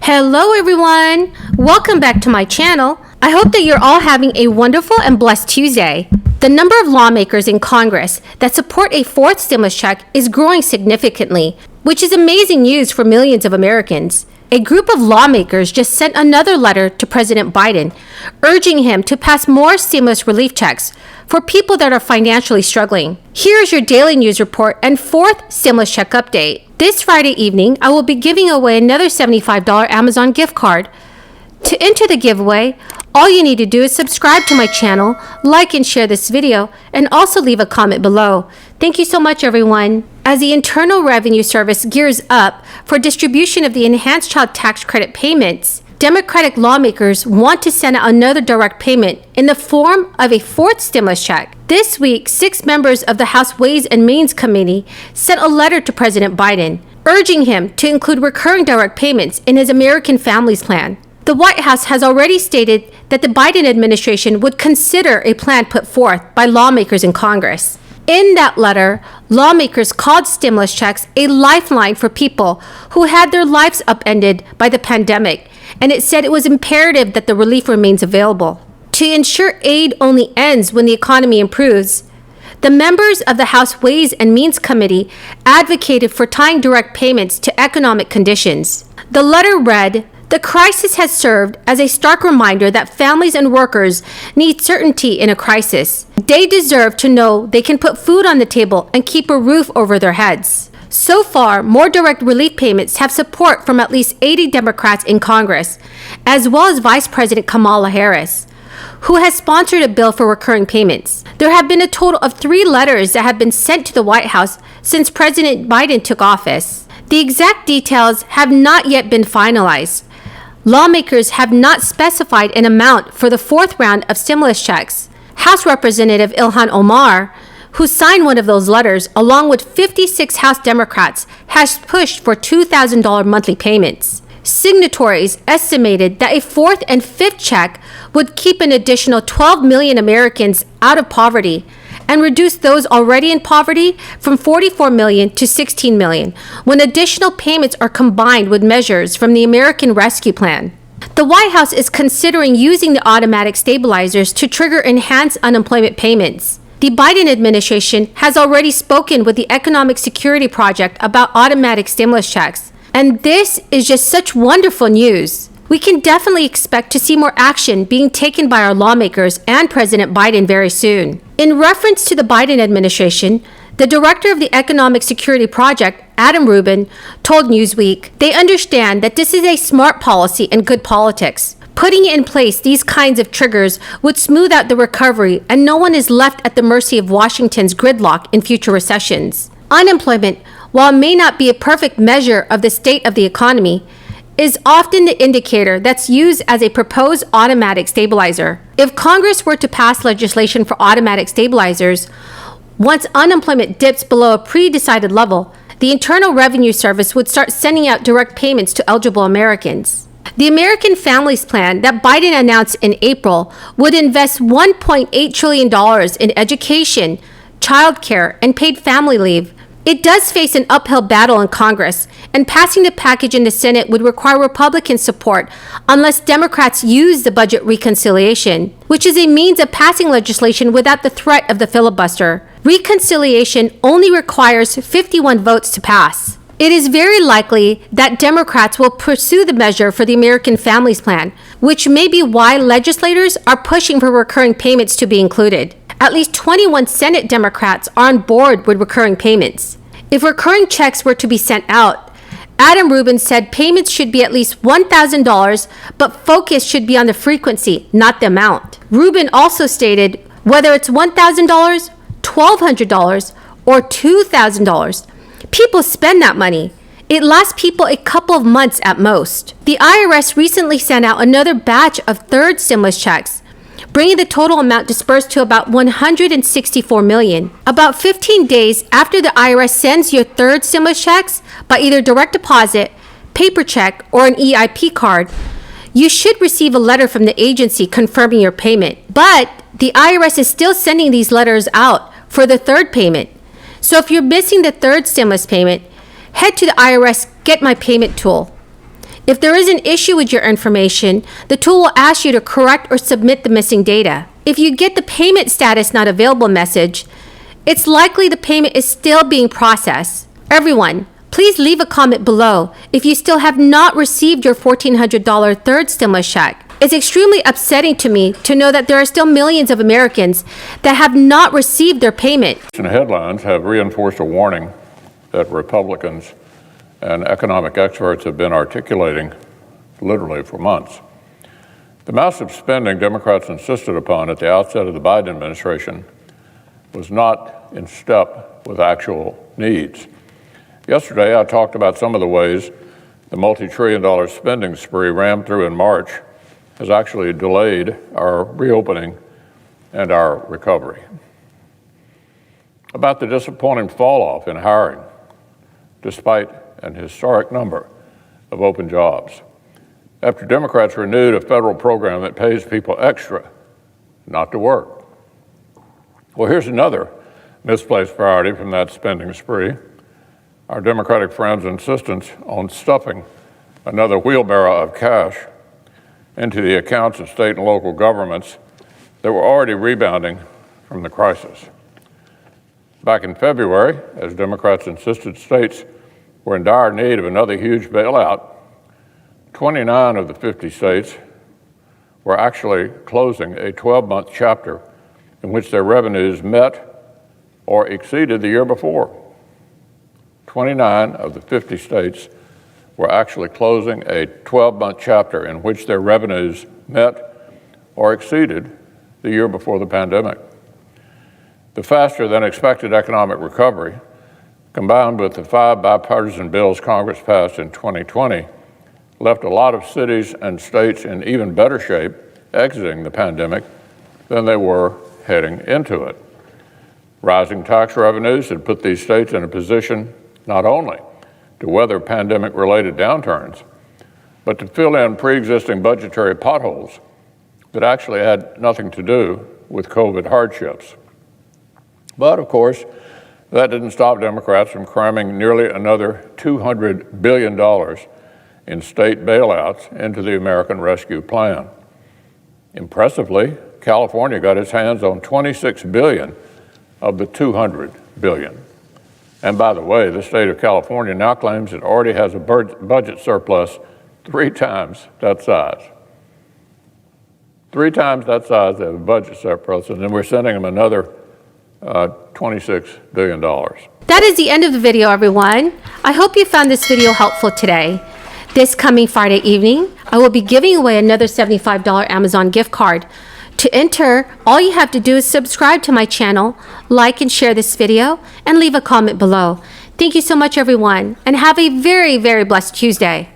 Hello everyone! Welcome back to my channel. I hope that you're all having a wonderful and blessed Tuesday. The number of lawmakers in Congress that support a fourth stimulus check is growing significantly, which is amazing news for millions of Americans. A group of lawmakers just sent another letter to President Biden, urging him to pass more stimulus relief checks for people that are financially struggling. Here is your daily news report and fourth stimulus check update. This Friday evening, I will be giving away another $75 Amazon gift card. To enter the giveaway, all you need to do is subscribe to my channel, like and share this video, and also leave a comment below. Thank you so much, everyone. As the Internal Revenue Service gears up for distribution of the enhanced child tax credit payments, Democratic lawmakers want to send out another direct payment in the form of a fourth stimulus check. This week, 6 members of the House Ways and Means Committee sent a letter to President Biden, urging him to include recurring direct payments in his American Families Plan. The White House has already stated that the Biden administration would consider a plan put forth by lawmakers in Congress. In that letter, lawmakers called stimulus checks a lifeline for people who had their lives upended by the pandemic, and it said it was imperative that the relief remains available. To ensure aid only ends when the economy improves, the members of the House Ways and Means Committee advocated for tying direct payments to economic conditions. The letter read, "The crisis has served as a stark reminder that families and workers need certainty in a crisis. They deserve to know they can put food on the table and keep a roof over their heads." So far, more direct relief payments have support from at least 80 Democrats in Congress, as well as Vice President Kamala Harris, who has sponsored a bill for recurring payments. There have been a total of 3 letters that have been sent to the White House since President Biden took office. The exact details have not yet been finalized. Lawmakers have not specified an amount for the 4th round of stimulus checks. House Representative Ilhan Omar, who signed one of those letters, along with 56 House Democrats, has pushed for $2,000 monthly payments. Signatories estimated that a 4th and 5th check would keep an additional 12 million Americans out of poverty and reduce those already in poverty from 44 million to 16 million when additional payments are combined with measures from the American Rescue Plan. The White House is considering using the automatic stabilizers to trigger enhanced unemployment payments. The Biden administration has already spoken with the Economic Security Project about automatic stimulus checks, and this is just such wonderful news. We can definitely expect to see more action being taken by our lawmakers and President Biden very soon. In reference to the Biden administration, the director of the Economic Security Project, Adam Rubin, told Newsweek they understand that this is a smart policy and good politics. Putting in place these kinds of triggers would smooth out the recovery, and no one is left at the mercy of Washington's gridlock in future recessions. Unemployment, while it may not be a perfect measure of the state of the economy, is often the indicator that's used as a proposed automatic stabilizer. If Congress were to pass legislation for automatic stabilizers, once unemployment dips below a pre-decided level, the Internal Revenue Service would start sending out direct payments to eligible Americans. The American Families Plan that Biden announced in April would invest $1.8 trillion in education, childcare, and paid family leave. It does face an uphill battle in Congress, and passing the package in the Senate would require Republican support unless Democrats use the budget reconciliation, which is a means of passing legislation without the threat of the filibuster. Reconciliation only requires 51 votes to pass. It is very likely that Democrats will pursue the measure for the American Families Plan, which may be why legislators are pushing for recurring payments to be included. At least 21 Senate Democrats are on board with recurring payments. If recurring checks were to be sent out, Adam Rubin said payments should be at least $1,000, but focus should be on the frequency, not the amount. Rubin also stated whether it's $1,000, $1,200, or $2,000, people spend that money. It lasts people a couple of months at most. The IRS recently sent out another batch of 3rd stimulus checks, bringing the total amount dispersed to about $164 million. About 15 days after the IRS sends your 3rd stimulus checks by either direct deposit, paper check, or an EIP card, you should receive a letter from the agency confirming your payment. But the IRS is still sending these letters out for the 3rd payment. So if you're missing the 3rd stimulus payment, head to the IRS Get My Payment tool. If there is an issue with your information, the tool will ask you to correct or submit the missing data. If you get the payment status not available message, it's likely the payment is still being processed. Everyone, please leave a comment below if you still have not received your $1,400 third stimulus check. It's extremely upsetting to me to know that there are still millions of Americans that have not received their payment. Recent headlines have reinforced a warning that Republicans and economic experts have been articulating literally for months. The massive spending Democrats insisted upon at the outset of the Biden administration was not in step with actual needs. Yesterday, I talked about some of the ways the multi-trillion-dollar spending spree rammed through in March has actually delayed our reopening and our recovery. About the disappointing fall-off in hiring, despite an historic number of open jobs, after Democrats renewed a federal program that pays people extra not to work. Well, here's another misplaced priority from that spending spree: our Democratic friends' insistence on stuffing another wheelbarrow of cash into the accounts of state and local governments that were already rebounding from the crisis. Back in February, as Democrats insisted states were in dire need of another huge bailout, 29 of the 50 states were actually closing a 12-month chapter in which their revenues met or exceeded the year before. 29 of the 50 states were actually closing a 12-month chapter in which their revenues met or exceeded the year before the pandemic. The faster than expected economic recovery, combined with the 5 bipartisan bills Congress passed in 2020, left a lot of cities and states in even better shape exiting the pandemic than they were heading into it. Rising tax revenues had put these states in a position not only to weather pandemic-related downturns, but to fill in pre-existing budgetary potholes that actually had nothing to do with COVID hardships. But of course, that didn't stop Democrats from cramming nearly another $200 billion in state bailouts into the American Rescue Plan. Impressively, California got its hands on $26 billion of the $200 billion. And by the way, the state of California now claims it already has a budget surplus 3 times that size. 3 times that size, they have a budget surplus, and then we're sending them another $26 billion. That is the end of the video, everyone. I hope you found this video helpful today. This coming Friday evening, I will be giving away another $75 Amazon gift card. To enter, all you have to do is subscribe to my channel, like and share this video, and leave a comment below. Thank you so much, everyone, and have a very, very blessed Tuesday.